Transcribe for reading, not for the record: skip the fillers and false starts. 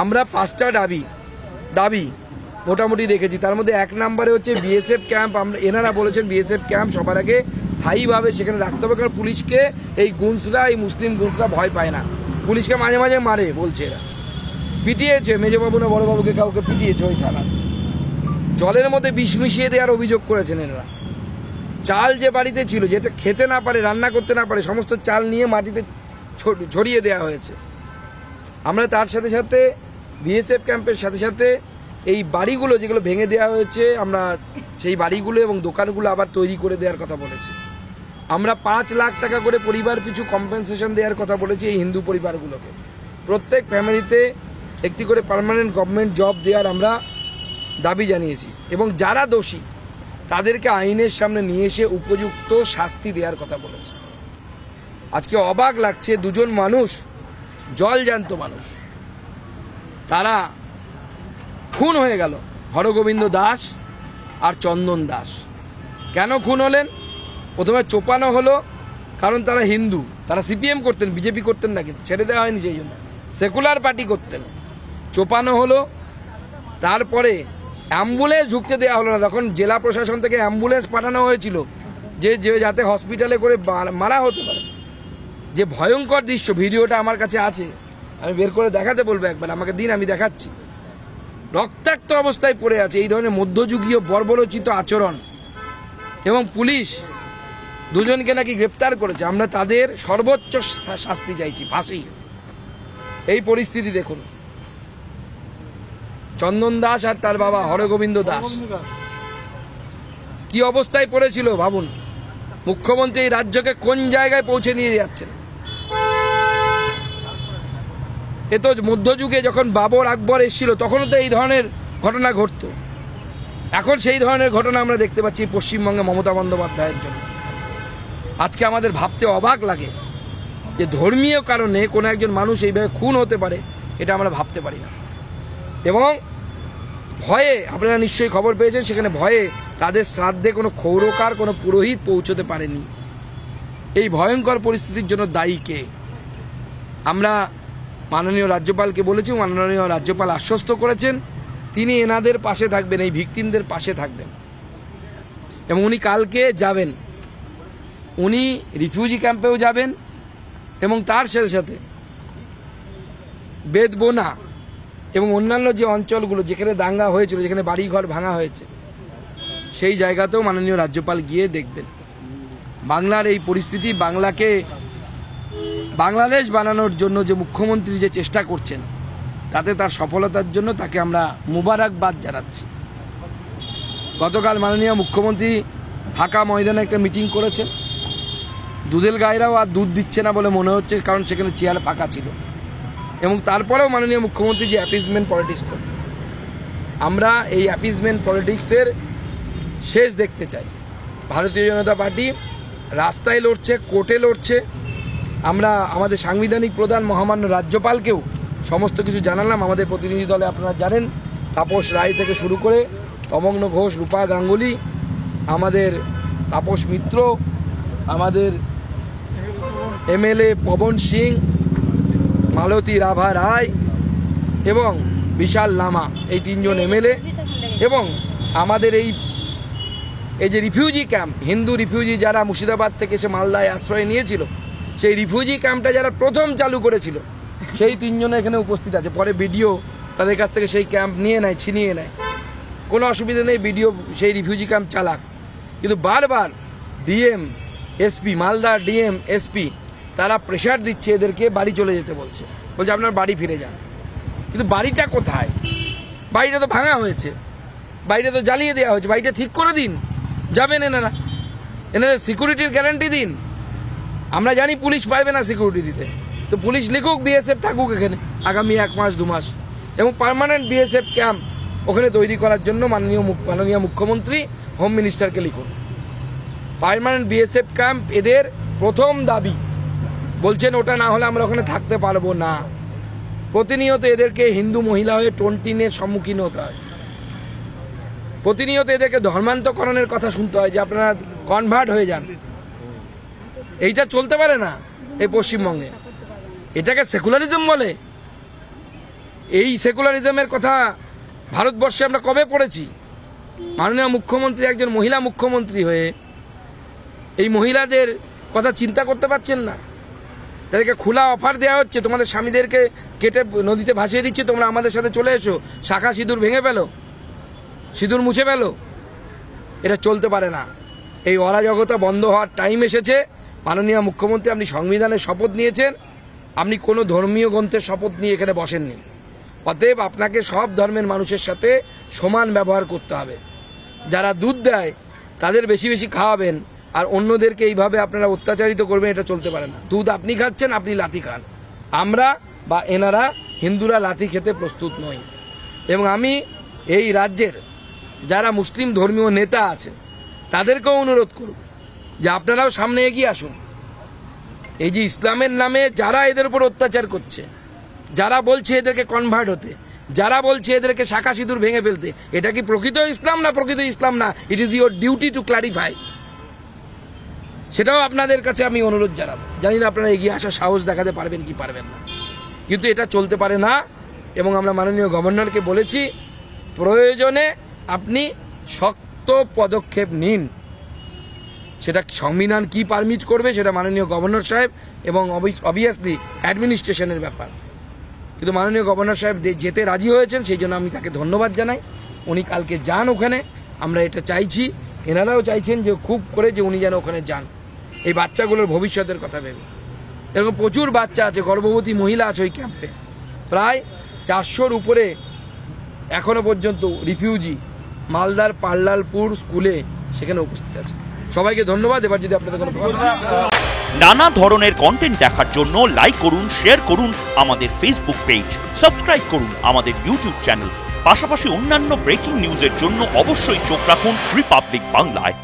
আমরা 5টা দাবি মোটামুটি রেখেছি। তার মধ্যে 1 নম্বরে হচ্ছে বিএসএফ ক্যাম্প। আমরা এনারা বলেছেন বিএসএফ ক্যাম্প সবার আগে স্থায়ীভাবে সেখানে রাখতে হবে, কারণ পুলিশকে এই গুন্সরা, এই মুসলিম গুন্সরা ভয় পায় না। পুলিশকে মাঝে মাঝে মারে বলছে, এরা পিটিয়েছে মেজবাবু না বড়বাবুকে, কাউকে পিটিয়েছে ওই থানা। জলের মধ্যে বিষ মিশিয়ে দেওয়ার অভিযোগ করেছেন এনারা। চাল যে বাড়িতে ছিল, যেটা খেতে না পারে, রান্না করতে না পারে, সমস্ত চাল নিয়ে মাটিতে ছড়িয়ে দেওয়া হয়েছে। আমরা তার সাথে সাথে বিএসএফ ক্যাম্পের সাথে সাথে এই বাড়িগুলো যেগুলো ভেঙে দেওয়া হয়েছে, আমরা সেই বাড়িগুলো এবং দোকানগুলো আবার তৈরি করে দেওয়ার কথা বলেছি। আমরা 5 লাখ টাকা করে পরিবার পিছু কম্পেনসেশন দেওয়ার কথা বলেছি এই হিন্দু পরিবারগুলোকে। প্রত্যেক ফ্যামিলিতে একটি করে পার্মানেন্ট গভর্নমেন্ট জব দেওয়ার আমরা দাবি জানিয়েছি, এবং যারা দোষী তাদেরকে আইনের সামনে নিয়ে এসে উপযুক্ত শাস্তি দেওয়ার কথা বলেছি। আজকে অবাক লাগছে, 2জন মানুষ, জলজ্যান্ত মানুষ, তারা খুন হয়ে গেল, হরগোবিন্দ দাস আর চন্দন দাস। কেন খুন হলেন? প্রথমে চোপানো হলো কারণ তারা হিন্দু, তারা সিপিএম করতেন, বিজেপি করতেন না, কিন্তু ছেড়ে দেওয়া হয়নি সেই জন্য, সেকুলার পার্টি করতেন। চোপানো হলো, তারপরে অ্যাম্বুলেন্স ঢুকতে দেওয়া হলো না। তখন জেলা প্রশাসন থেকে অ্যাম্বুলেন্স পাঠানো হয়েছিল যে যাতে হসপিটালে করে মারা হতে পারে। যে ভয়ঙ্কর দৃশ্য, ভিডিওটা আমার কাছে আছে, আমি বের করে দেখাতে বলবো একবার, আমাকে দিন, আমি দেখাচ্ছি। রক্তাক্ত অবস্থায় পড়ে আছে। এই ধরনের মধ্যযুগীয় বর্বরোচিত আচরণ, এবং পুলিশ 2জনকে নাকি গ্রেপ্তার করেছে। আমরা তাদের সর্বোচ্চ শাস্তি চাইছি, ফাঁসি। এই পরিস্থিতি দেখুন, চন্দন দাস আর তার বাবা হরগোবিন্দ দাস কি অবস্থায় পড়েছিল ভাবুন। মুখ্যমন্ত্রী এই রাজ্যকে কোন জায়গায় পৌঁছে নিয়ে যাচ্ছেন। এ তো মধ্যযুগে যখন বাবর আকবর এসেছিল তখনও তো এই ধরনের ঘটনা ঘটত। এখন সেই ধরনের ঘটনা আমরা দেখতে পাচ্ছি পশ্চিমবঙ্গে মমতা বন্দ্যোপাধ্যায়ের জন্য। আজকে আমাদের ভাবতে অবাক লাগে যে ধর্মীয় কারণে কোনো একজন মানুষ এইভাবে খুন হতে পারে, এটা আমরা ভাবতে পারি না। এবং ভয়ে, আপনারা নিশ্চয়ই খবর পেয়েছেন, সেখানে ভয়ে তাদের শ্রাদ্ধে কোনো ক্ষৌরকার, কোনো পুরোহিত পৌঁছতে পারেনি। এই ভয়ঙ্কর পরিস্থিতির জন্য দায়ী কে? আমরা মাননীয় রাজ্যপালকে বলেছি, মাননীয় রাজ্যপাল আশ্বস্ত করেছেন তিনি এনাদের পাশে থাকবেন, এই ভিকটিমদের পাশে থাকবেন। এবং উনি কালকে যাবেন, উনি রিফিউজি ক্যাম্পেও যাবেন, এবং তার সাথে সাথে বেদবোনা এবং অন্যান্য যে অঞ্চলগুলো যেখানে দাঙ্গা হয়েছিল, যেখানে বাড়িঘর ভাঙা হয়েছে, সেই জায়গাতেও মাননীয় রাজ্যপাল গিয়ে দেখবেন। বাংলার এই পরিস্থিতি, বাংলাকে বাংলাদেশ বানানোর জন্য যে মুখ্যমন্ত্রী যে চেষ্টা করছেন, তাতে তার সফলতার জন্য তাকে আমরা মুবারকবাদ জানাচ্ছি। গতকাল মাননীয় মুখ্যমন্ত্রী ফাঁকা ময়দানে একটা মিটিং করেছেন। দুধেল গায়েরাও আর দুধ দিচ্ছে না বলে মনে হচ্ছে, কারণ সেখানে চেয়ার ফাঁকা ছিল। এবং তারপরেও মাননীয় মুখ্যমন্ত্রী যে অ্যাপিজমেন্ট পলিটিক্স করে, আমরা এই অ্যাপিজমেন্ট পলিটিক্সের শেষ দেখতে চাই। ভারতীয় জনতা পার্টি রাস্তায় লড়ছে, কোর্টে লড়ছে। আমরা আমাদের সাংবিধানিক প্রধান মহামান্য রাজ্যপালকেও সমস্ত কিছু জানালাম। আমাদের প্রতিনিধি দলে আপনারা জানেন, তাপস রায় থেকে শুরু করে তমগ্ন ঘোষ, রূপা গাঙ্গুলি, আমাদের তাপস মিত্র, আমাদের এমএলএ পবন সিং, মালতী রাভা রায় এবং বিশাল লামা, এই 3জন এমএলএ, এবং আমাদের এই যে রিফিউজি ক্যাম্প, হিন্দু রিফিউজি যারা মুর্শিদাবাদ থেকে এসে মালদায় আশ্রয় নিয়েছিল, সেই রিফিউজি ক্যাম্পটা যারা প্রথম চালু করেছিল, সেই 3জন এখানে উপস্থিত আছে। পরে বিডিও তাদের কাছ থেকে সেই ক্যাম্প নিয়ে নেয়, ছিনিয়ে নেয়। কোনো অসুবিধা নেই, বিডিও সেই রিফিউজি ক্যাম্প চালাক। কিন্তু বারবার ডিএম, এসপি, মালদার ডিএম, এসপি, তারা প্রেশার দিচ্ছে এদেরকে, বাড়ি চলে যেতে বলছে আপনার বাড়ি ফিরে যান। কিন্তু বাড়িটা কোথায়? বাড়িটা তো ভাঙা হয়েছে, বাড়িটা তো জ্বালিয়ে দেওয়া হয়েছে। বাড়িটা ঠিক করে দিন, যাবেন এনারা, এনাদের সিকিউরিটির গ্যারান্টি দিন। আমরা জানি পুলিশ পারবে না সিকিউরিটি দিতে, তো পুলিশ লিখুক, বিএসএফ থাকুক এখানে আগামী 1 মাস 2 মাস, এবং পার্মানেন্ট বিএসএফ ক্যাম্প ওখানে তৈরি করার জন্য মাননীয় মুখ্যমন্ত্রী হোম মিনিস্টারকে লিখুন। পার্মানেন্ট বিএসএফ ক্যাম্প এদের প্রথম দাবি। বলছেন ওটা না হলে আমরা ওখানে থাকতে পারবো না। প্রতিনিয়ত এদেরকে হিন্দু মহিলা হয়ে টোনটিনের সম্মুখীন হতে হয়। প্রতিনিয়ত এদেরকে ধর্মান্তকরণের কথা শুনতে হয় যে আপনারা কনভার্ট হয়ে যান। এইটা চলতে পারে না এই পশ্চিমবঙ্গে। এটাকে সেকুলারিজম বলে? এই সেকুলারিজমের কথা ভারতবর্ষে আমরা কবে পড়েছি? মাননীয় মুখ্যমন্ত্রী একজন মহিলা মুখ্যমন্ত্রী হয়ে এই মহিলাদের কথা চিন্তা করতে পারছেন না? তাদেরকে খোলা অফার দেওয়া হচ্ছে, তোমাদের স্বামীদেরকে কেটে নদীতে ভাসিয়ে দিচ্ছে, তোমরা আমাদের সাথে চলে এসো, শাখা সিঁদুর ভেঙে ফেলো, সিঁদুর মুছে ফেলো। এটা চলতে পারে না। এই অরাজকতা বন্ধ হওয়ার টাইম এসেছে। মাননীয় মুখ্যমন্ত্রী, আপনি সংবিধানের শপথ নিয়েছেন, আপনি কোনো ধর্মীয় গ্রন্থের শপথ নিয়ে এখানে বসেননি। অতএব আপনাকে সব ধর্মের মানুষের সাথে সমান ব্যবহার করতে হবে। যারা দুধ দেয় তাদের বেশি বেশি খাওয়াবেন, আর অন্যদেরকে এইভাবে আপনারা অত্যাচারিত করবেন, এটা চলতে পারে না। দুধ আপনি খাচ্ছেন, আপনি লাথি খান। আমরা বা এনারা হিন্দুরা লাথি খেতে প্রস্তুত নই। এবং আমি এই রাজ্যের যারা মুসলিম ধর্মীয় নেতা আছে তাদেরকেও অনুরোধ করব যে আপনারাও সামনে এগিয়ে আসুন। এই যে ইসলামের নামে যারা এদের উপর অত্যাচার করছে, যারা বলছে এদেরকে কনভার্ট হতে, যারা বলছে এদেরকে শাখা সিঁদুর ভেঙে ফেলতে, এটা কি প্রকৃত ইসলাম না প্রকৃত ইসলাম না? It is your duty to clarify. সেটাও আপনাদের কাছে আমি অনুরোধ জানাবো। জানি না আপনারা এগিয়ে আসার সাহস দেখাতে পারবেন কি পারবেন না, কিন্তু এটা চলতে পারে না। এবং আমরা মাননীয় গভর্নরকে বলেছি, প্রয়োজনে আপনি শক্ত পদক্ষেপ নিন। সেটা সংবিধান কি পারমিট করবে সেটা মাননীয় গভর্নর সাহেব এবং অবভিয়াসলি অ্যাডমিনিস্ট্রেশনের ব্যাপার। কিন্তু মাননীয় গভর্নর সাহেব যেতে রাজি হয়েছেন, সেই জন্য আমি তাকে ধন্যবাদ জানাই। উনি কালকে যান ওখানে, আমরা এটা চাইছি, এনারাও চাইছেন যে খুব করে যে উনি যেন ওখানে যান, এই বাচ্চাগুলোর ভবিষ্যতের কথা ভেবে। এরকম প্রচুর বাচ্চা আছে, গর্ভবতী মহিলা আছে ওই ক্যাম্পে, প্রায় 400-র উপরে এখনো পর্যন্ত রিফিউজি মালদার পাল্লালপুর স্কুলে সেখানে উপস্থিত আছে। সবাইকে ধন্যবাদ। এবার যদি আপনাদের কোনো নানা ধরনের কন্টেন্ট দেখার জন্য লাইক করুন, শেয়ার করুন আমাদের ফেসবুক পেজ, সাবস্ক্রাইব করুন আমাদের ইউটিউব চ্যানেল। পাশাপাশি অন্যান্য ব্রেকিং নিউজের জন্য অবশ্যই চোখ রাখুন রিপাবলিক বাংলায়।